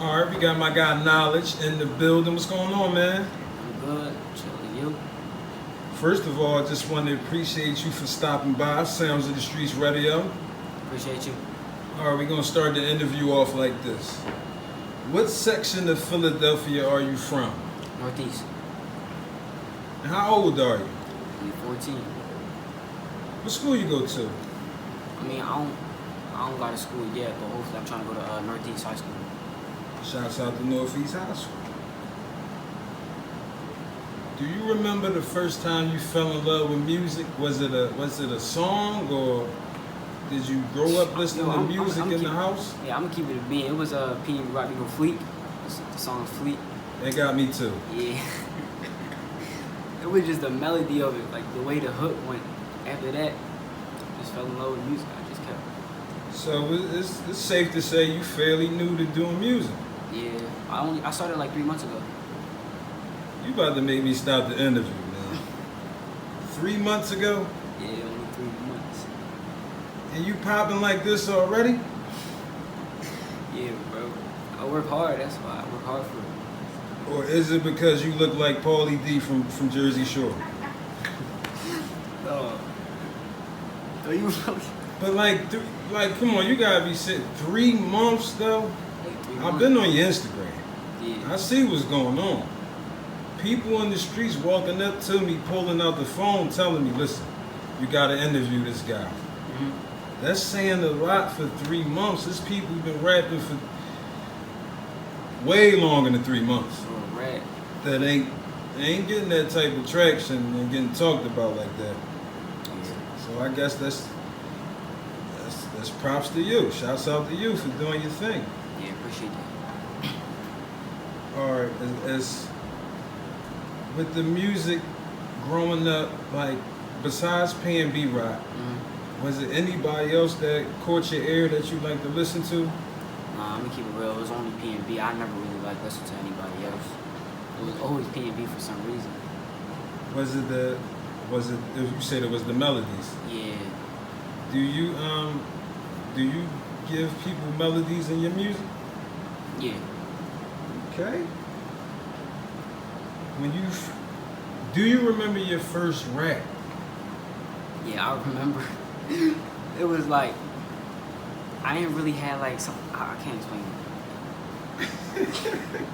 All right, we got my guy Knowledge in the building. What's going on, man? I'm good. Chilling. You? First of all, I just want to appreciate you for stopping by Sounds of the Streetz Radio. Appreciate you. All right, we're going to start the interview off like this. What section of Philadelphia are you from? Northeast. And how old are you? I'm 14. What school you go to? I mean, I don't go to school yet, but hopefully I'm trying to go to Northeast High School. Shouts out to Northeast High School. Do you remember the first time you fell in love with music? Was it a song, or did you grow up listening to music in the house? Yeah, I'm gonna keep it a beat. It was a P&B rock group Fleet. The song Fleet. That got me too. Yeah. It was just the melody of it, like the way the hook went. After that, just fell in love with music. I just kept. So it's safe to say you fairly new to doing music. Yeah, I started like 3 months ago. You about to make me stop the interview, man. 3 months ago? Yeah, only 3 months. And you popping like this already? Yeah, bro. I work hard, that's why. I work hard for it. Or is it because you look like Paulie D from Jersey Shore? No. Are you really? But come on, you gotta be sitting 3 months though. Like 3 I've months. been on your Instagram. Yeah. I see what's going on. People in the streets walking up to me, pulling out the phone, telling me, listen, you gotta interview this guy. Mm-hmm. That's saying a lot for 3 months. There's people who've been rapping for way longer than 3 months. Oh, right. That ain't getting that type of traction and getting talked about like that. Yeah. So I guess that's props to you. Shouts out to you for doing your thing. Yeah, appreciate that. All right, as with the music growing up, like besides P&B rock, Mm-hmm. was it anybody else that caught your ear that you like to listen to? Nah, I'm gonna keep it real. It was only P&B. I never really like listened to anybody else. It was always P&B for some reason. Was it if you said it was the melodies? Yeah. Do you give people melodies in your music? Yeah. Okay. Do you remember your first rap? Yeah, I remember. It was like, I didn't really have like some, I can't explain it.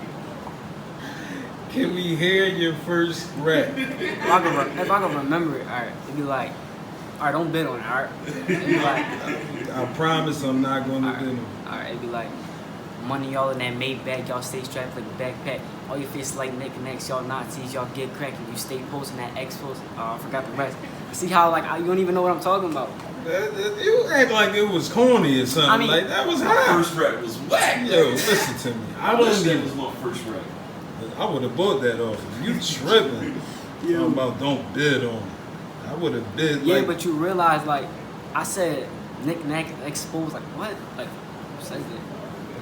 Can we hear your first rap? If I can remember it, alright, it'd be like, alright, don't bid on it, alright? It'd be like, I promise I'm not going to do it. alright, it'd be like, money y'all in that Maybach, y'all stay strapped like a backpack. All your faces like knickknacks, y'all Nazis, y'all get cracked. You stay posting that Expos. Oh, I forgot the rest. See how like you don't even know what I'm talking about. You act like it was corny or something. I mean, like that was My hot. first rap was whack. Yo, listen to me. I That was don't my first rap. I would have bought that off you. You tripping? Talking about don't bid on it. I would have bid. Yeah, like, but you realize like I said knick-knack exposed. Like what? Like who says that?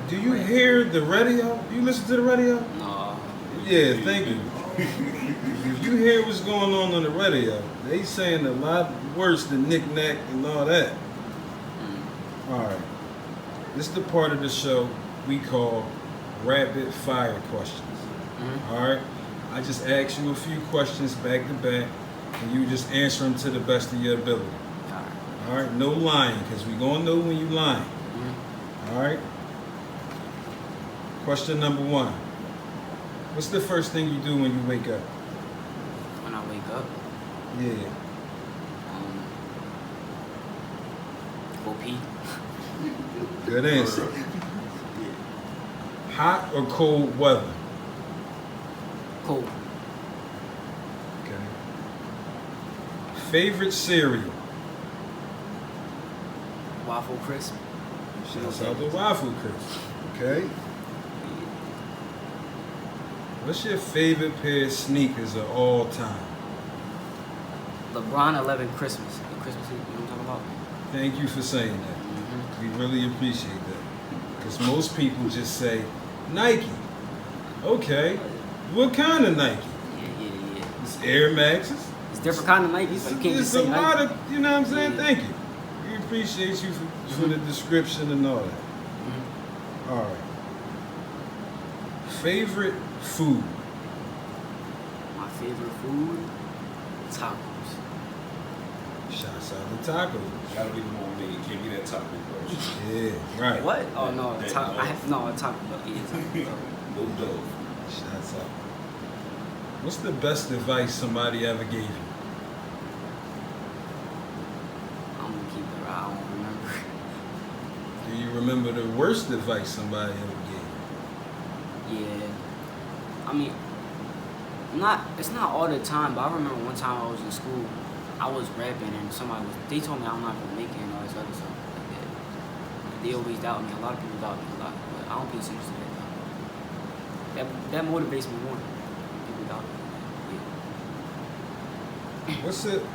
do you hear the radio? You listen to the radio? No. Yeah, thank you. If you hear what's going on the radio, they saying a lot worse than knick-knack and all that. All right. This is the part of the show we call rapid fire questions. Mm-hmm. All right. I just ask you a few questions back to back, and you just answer them to the best of your ability. Alright. All right. No lying, because we gonna know when you lying. Mm-hmm. All right. Question number 1. What's the first thing you do when you wake up? When I wake up, Yeah. go pee. Good answer. Hot or cold weather? Cold. Okay. Favorite cereal? Waffle crisp. Shouts out to Waffle Crisp. Okay. What's your favorite pair of sneakers of all time? LeBron 11 Christmas. The Christmas, you know what I'm talking about? Thank you for saying that. Mm-hmm. We really appreciate that. Because most people just say Nike. Okay. What kind of Nike? Yeah. It's Air Maxes. It's different kind of Nikes. So you can't It's just a say lot Nike. of, you know what I'm saying? Yeah. Thank you. We appreciate you for the description and all that. Mm-hmm. All right. Favorite food? My favorite food, tacos. Shouts out to tacos. Gotta be the one made. Can't be that taco, bro. Yeah, right. What? Oh no, That taco. dog. I have no taco. Yeah, taco. No dog. Shouts out. What's the best advice somebody ever gave you? I'm gonna keep it. I don't remember. Do you remember the worst advice somebody ever gave you? Yeah. I mean, it's not all the time, but I remember one time I was in school, I was rapping and they told me I'm not gonna make it and all this other stuff like that. They always doubt me. A lot of people doubt me a lot, but I don't pay attention to that. That motivates me more. People doubt me. Yeah.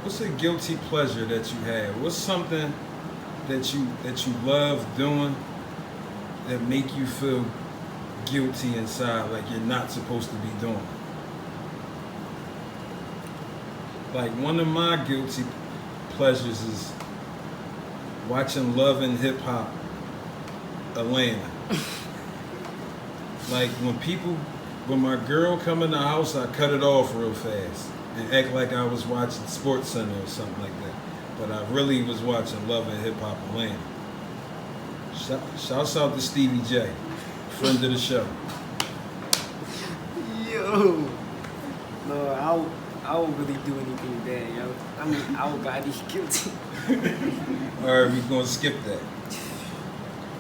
What's a guilty pleasure that you have? What's something that you love doing that make you feel guilty inside, like you're not supposed to be doing? Like one of my guilty pleasures is watching Love and Hip Hop Atlanta. Like when my girl come in the house, I cut it off real fast and act like I was watching Sports Center or something like that. But I really was watching Love and Hip Hop Atlanta. Shouts out to Stevie J, friend of the show. Yo. No, I won't really do anything bad, yo. I mean, I would gotta be guilty. Alright, we're gonna skip that.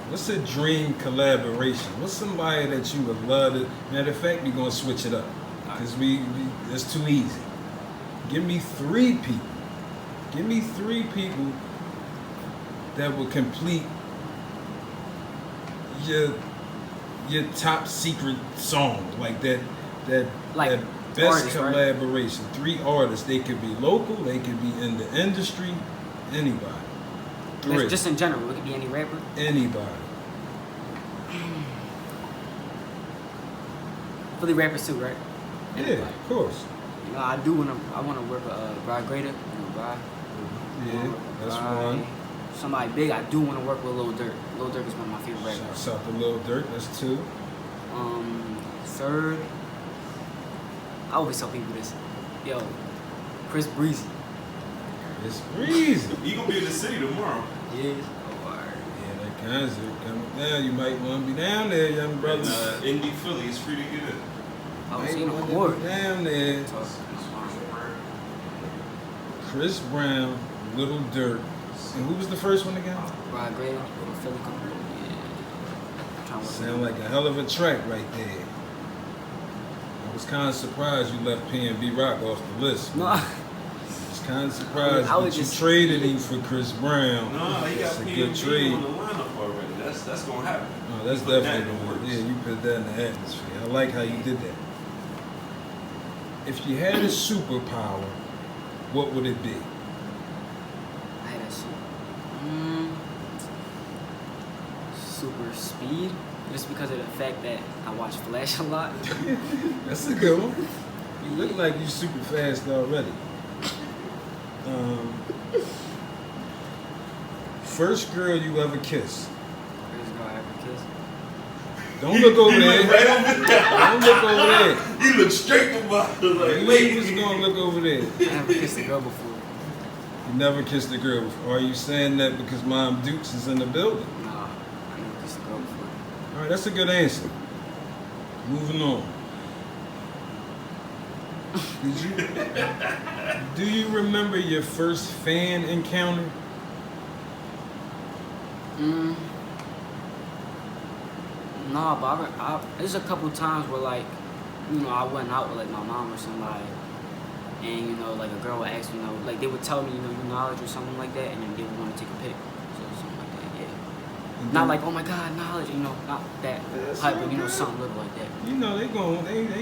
What's a dream collaboration? What's somebody that you would love to... Matter of fact, we're gonna switch it up. Because it's too easy. Give me 3 people. Give me 3 people that will complete your top secret song. Like that best artists, collaboration. Right? 3 artists. They could be local, they could be in the industry, anybody. 3. Just in general, it could be any rapper. Anybody. Philly rappers too, right? Yeah, of course. You know, I wanna work with Brian Grader. You know, Brian. Yeah, that's Brian. one. Somebody big. I do want to work with Lil Durk. Lil Durk is one of my favorite rappers. Shouts out to Lil Durk, that's 2. Third, I always tell people this. Yo, Chris Breezy. It's breezy. You gonna be in the city tomorrow. Yeah. Yeah, that concert coming down. You might want to be down there, young brothers. And, Indy Philly is free to get in. I was Might seeing want him to more. be down there. Chris Brown, Little Durk. And who was the first one again? Brian Grader, from Philly. Yeah. Trying to work Sound like a hell of a track right there. I was kind of surprised you left P&B Rock off the list. No, I was kind of surprised I was that you just- traded him for Chris Brown. No, he That's got a good P&B trade. on the lineup already. That's gonna happen. No, that's You put that definitely in the gonna works. Yeah, you put that in the atmosphere. I like how you did that. If you had a superpower, what would it be? I had that shit. Super speed, just because of the fact that I watch Flash a lot. That's a good one. You look like you super fast already. First girl you ever kissed. First girl I ever kissed. Don't look over there. Right over there. Don't look over there. You look straight to my like, You wait. was gonna look over there. I never kissed a girl before. You never kissed a girl before. Are you saying that because Mom Dukes is in the building? Nah, I never kissed a girl before. All right, that's a good answer. Moving on. Do you remember your first fan encounter? Nah, but there's a couple times where like, you know, I went out with like my mom or somebody, and you know, like a girl would ask me, you know, like they would tell me, you know, you Knowledge or something like that, and then they would want to take a pic, so something like that, yeah. Not like, oh my God, Knowledge, you know, not that That's type, all but you know, good. something little like that. You know, they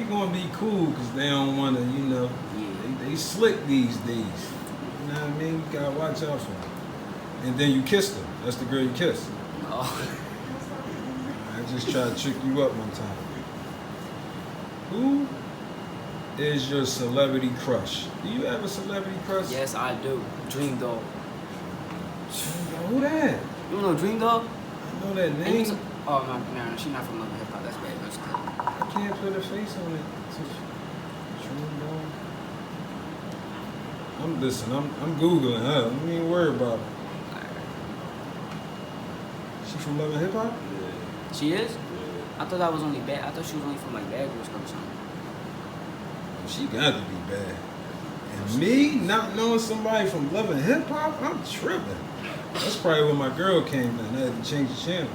gonna be cool because they don't want to, you know, Yeah. they slick these days. You know what I mean? You gotta watch out for them. And then you kissed her. That's the girl you kissed. Oh. I just tried to trick you up one time. Who is your celebrity crush? Do you have a celebrity crush? Yes, I do. Dream Dog. Who that? You know Dream Dog? know that And name. oh no, she's not from Love and Hip Hop. That's bad. That's good. I can't put a face on it. I'm googling her. Don't even worry about it. She from Love and Hip Hop? Yeah. She is? Yeah. I thought that was only bad. I thought she was only from like Bad Girls Club or something. She got to be bad. And me not knowing somebody from Love and Hip Hop, I'm tripping. That's probably when my girl came in. I had to change the channel.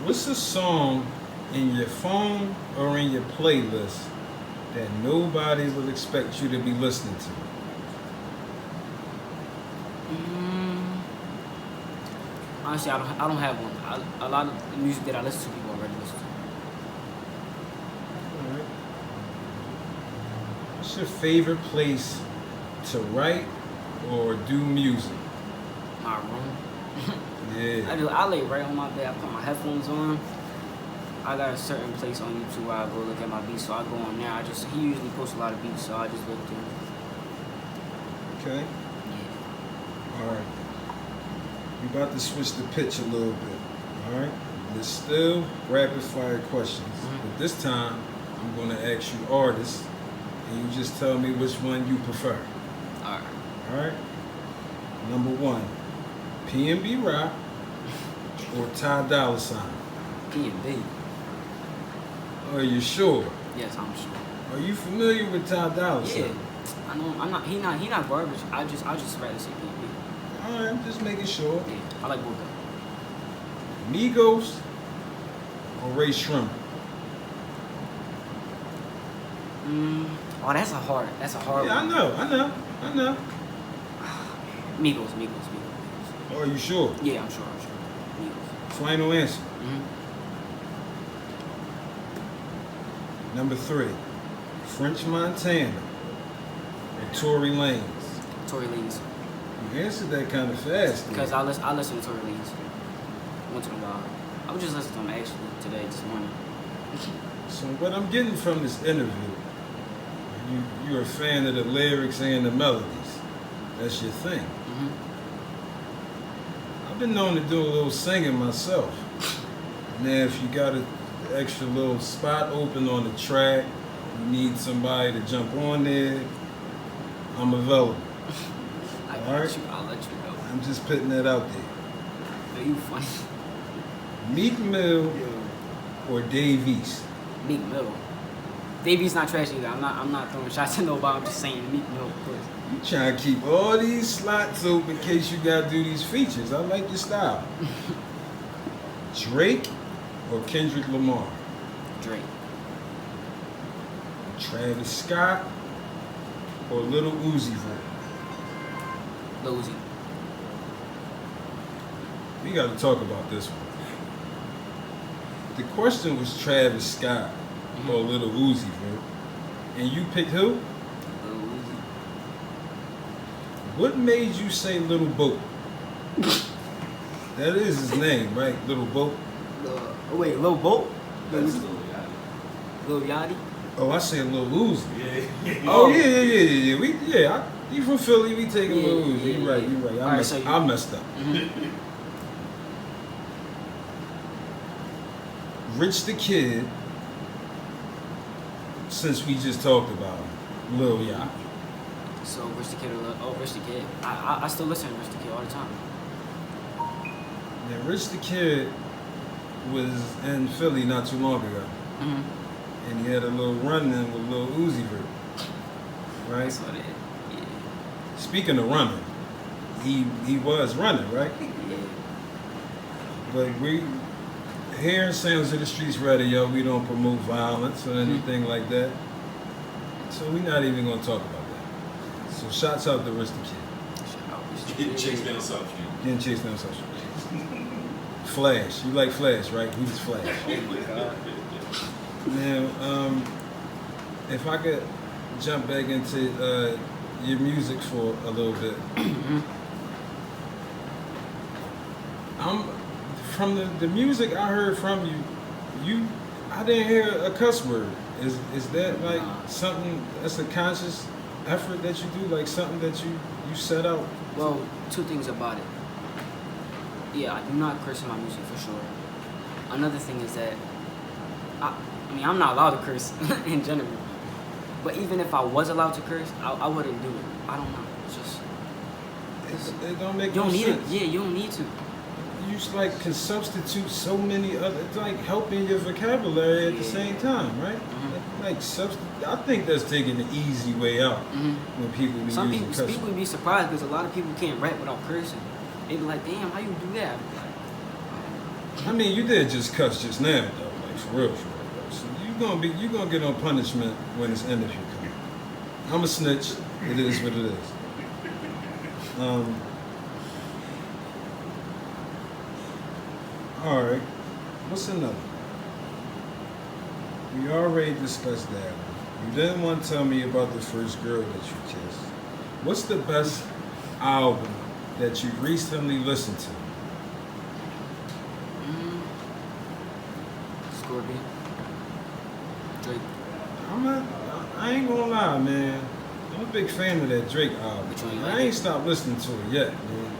What's a song in your phone or in your playlist that nobody would expect you to be listening to? Honestly, I don't have one. A lot of the music that I listen to, people already listen to. Alright. What's your favorite place to write or do music? My room. Yeah. I lay right on my bed. I put my headphones on. I got a certain place on YouTube where I go look at my beats, so I go on there. He usually posts a lot of beats, so I just look through. Okay. Yeah. Alright. We about to switch the pitch a little bit. Alright? It's still rapid fire questions. But this time I'm gonna ask you artists and you just tell me which one you prefer. Alright. Alright? Number 1, P&B Rock or Ty Dolla $ign? P&B. Are you sure? Yes, I'm sure. Are you familiar with Ty Dolla $ign? Yeah. I know. I'm not. He not garbage. I just rather say P&B. Alright, I'm just making sure. Yeah. I like both of them. Migos or Ray Shrimmer? Oh, that's a hard Yeah, one. I know. Migos. Are you sure? Yeah, I'm sure. Migos. Final answer. Mm-hmm. Number 3, French Montana or Tory Lanez? Tory Lanez. You answered that kind of fast. Because I listen to Tory Lanez once in a while. I was just listening to him actually today, this morning. So what I'm getting from this interview, you're a fan of the lyrics and the melodies. That's your thing. Mm-hmm. I've been known to do a little singing myself. Now, if you got an extra little spot open on the track, you need somebody to jump on there, I'm available. I'll let you know. I'm just putting that out there. Yo, you funny. Meek Mill or Dave East? Meek Mill. Davies not trash either. I'm not throwing shots at nobody. I'm just saying Meek Mill, of course. You trying to keep all these slots open in case you gotta do these features. I like your style. Drake or Kendrick Lamar? Drake. Travis Scott or Lil Uzi Vert? Lil Uzi. We got to talk about this one. The question was Travis Scott or Lil Uzi Vert, and you picked who? Lil Uzi. What made you say Little Boat? That is his name, right? Little Boat. Wait, Lil Boat? That's Lil Yachty. Lil Yachty? Oh, I said Lil Uzi. Yeah. Oh yeah. You from Philly? We taking Lil Uzi. Yeah. You're right. All right, so I messed up. Mm-hmm. Rich the Kid. Since we just talked about him, Lil Yachty. So Rich the Kid Rich the Kid. I still listen to Rich the Kid all the time. Now, Rich the Kid was in Philly not too long ago, Mm-hmm. and he had a little run-in with Lil Uzi Vert, right? That's what it is. Yeah. Speaking of running, he was running, right? Yeah. But we here in Sounds of the Streetz Radio, we don't promote violence or anything like that, so we're not even gonna talk about that. So shouts out to Rich the Kid. Shout out Rich the Getting Kid. chased down South Street. Getting chased down social media. Flash, you like Flash, right? Who's Flash? Oh my God. Now, if I could jump back into your music for a little bit. I'm from the music I heard from you. I didn't hear a cuss word. Is that like something that's a conscious effort that you do, like something that you set out? Well, two things about it. Yeah, I do not curse in my music for sure. Another thing is that I mean, I'm not allowed to curse in general. But even if I was allowed to curse, I wouldn't do it. I don't know. It's just It don't make you don't no need sense. it. Yeah, you don't need to. You just like can substitute so many other. It's like helping your vocabulary at the same time, right? Like I think that's taking the easy way out when people be Some using people, cuss people be surprised because a lot of people can't rap without cursing. They be like, damn, how you do that? I be like, I mean, you did just cuss just now, though, like for real, though. So you gonna get on punishment when this interview comes. I'm a snitch. It is what it is. All right. What's another? We already discussed that. You didn't want to tell me about the first girl that you kissed. What's the best album that you recently listened to? Scorpion, Drake. I ain't gonna lie, man. I'm a big fan of that Drake album. Which one you I like? ain't stopped listening to it yet, man.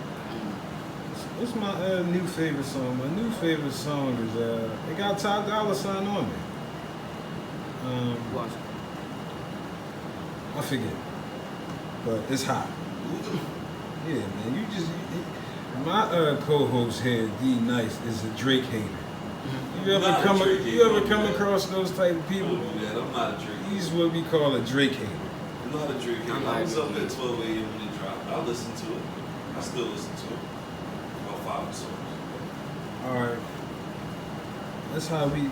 What's my new favorite song? My new favorite song is it got Ty Dolla $ign on it. Watch. I forget, but it's hot. Yeah, man. My co-host here, D Nice, is a Drake hater. You ever Not a come Drake you ever hater, come man. across those type of people? Don't do that. I'm not a Drake. He's what we call a Drake hater. I'm not a Drake. I'm I not was a up Drake. at 12 a.m. when it dropped. I listened to it. I still listen to it. About 5 songs. All right. That's how we we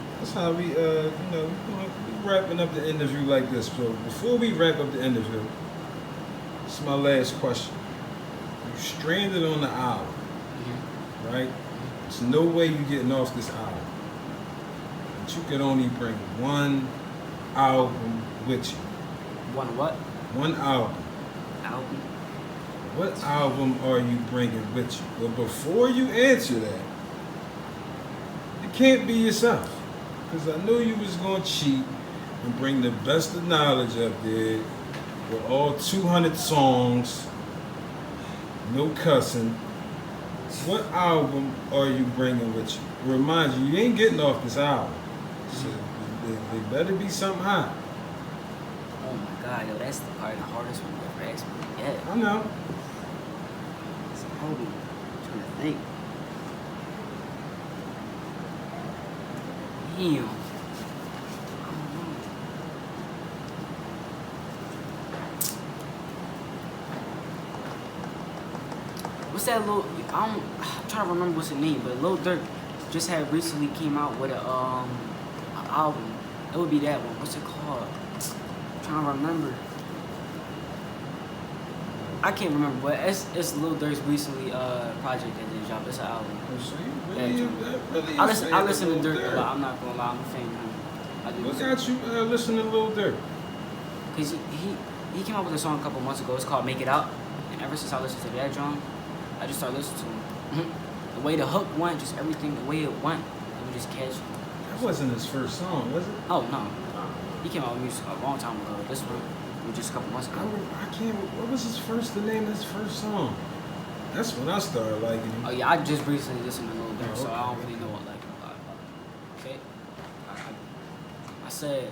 wrapping up the interview like this. So before we wrap up the interview, this is my last question. You stranded on the island, right? There's no way you getting off this island. But you could only bring one album with you. One what? One album. Album. What album are you bringing with you? But before you answer that, it can't be yourself. Because I knew you was going to cheat and bring the best of Knowledge up there with all 200 songs, no cussing. What album are you bringing with you? Remind you, you ain't getting off this album. So there better be something hot. Oh my god, yo, that's probably the hardest one you ever asked me. Yeah. I know. So hold on. I'm trying to think. Damn. I don't know. What's that little? I'm trying to remember what's the name, but Lil Durk just had recently came out with a album. It would be that one. What's it called? I'm trying to remember. I can't remember, but it's Lil Durk's recently project that they dropped. It's an album. So you Yeah, really I listen fan to of Lil Durk a lot. I'm not gonna lie, I'm a fan of him. I do. What got you listening to Lil Durk? Cause he came out with a song a couple months ago. It's called "Make It Out," and ever since I listened to that drum, I just started listening to him. The way the hook went, just everything, the way it went, it was just catchy. That wasn't his first song, was it? Oh no, he came out with music a long time ago. This one was just a couple months ago. I can't. What was the name of his first song? That's when I started liking him. Oh yeah, I just recently listened to Lil Durk, Oh, so I okay. don't really know what like about it. Okay, I said.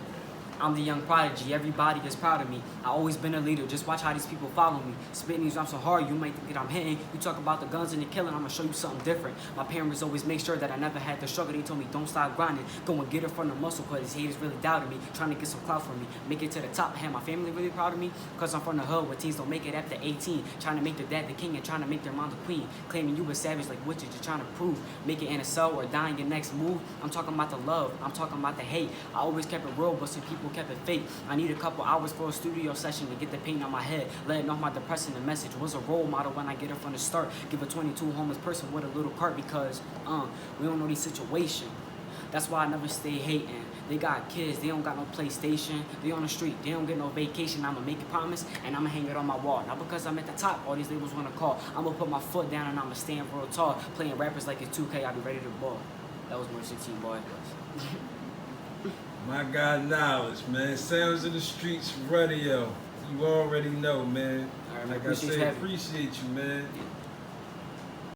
I'm the young prodigy, everybody is proud of me. I always been a leader, just watch how these people follow me. Spitting these rhymes so hard, you might think that I'm hitting. You talk about the guns and the killing, I'ma show you something different. My parents always make sure that I never had to struggle. They told me don't stop grinding, go and get it from the muscle, cause these haters really doubted me. Trying to get some clout from me, make it to the top. Had my family really proud of me, cause I'm from the hood where teens don't make it after 18. Trying to make their dad the king and trying to make their mom the queen. Claiming you a savage like witches, you're trying to prove. Make it in a cell or die in your next move. I'm talking about the love, I'm talking about the hate. I always kept it real, but some people kept it fake. I need a couple hours for a studio session to get the paint on my head. Letting off my depressing the message. Was a role model when I get it from the start. Give a 22 homeless person with a little cart because we don't know the situation. That's why I never stay hating. They got kids, they don't got no PlayStation. They on the street, they don't get no vacation. I'ma make a promise and I'ma hang it on my wall. Not because I'm at the top, all these labels wanna call. I'ma put my foot down and I'ma stand real tall. Playing rappers like it's 2K, I'll be ready to ball. That was more 16, boy. My God, Knowledge, man. Sounds of the Streetz radio. You already know, man. All right, Like I appreciate you said, having me. appreciate you, man. Yeah.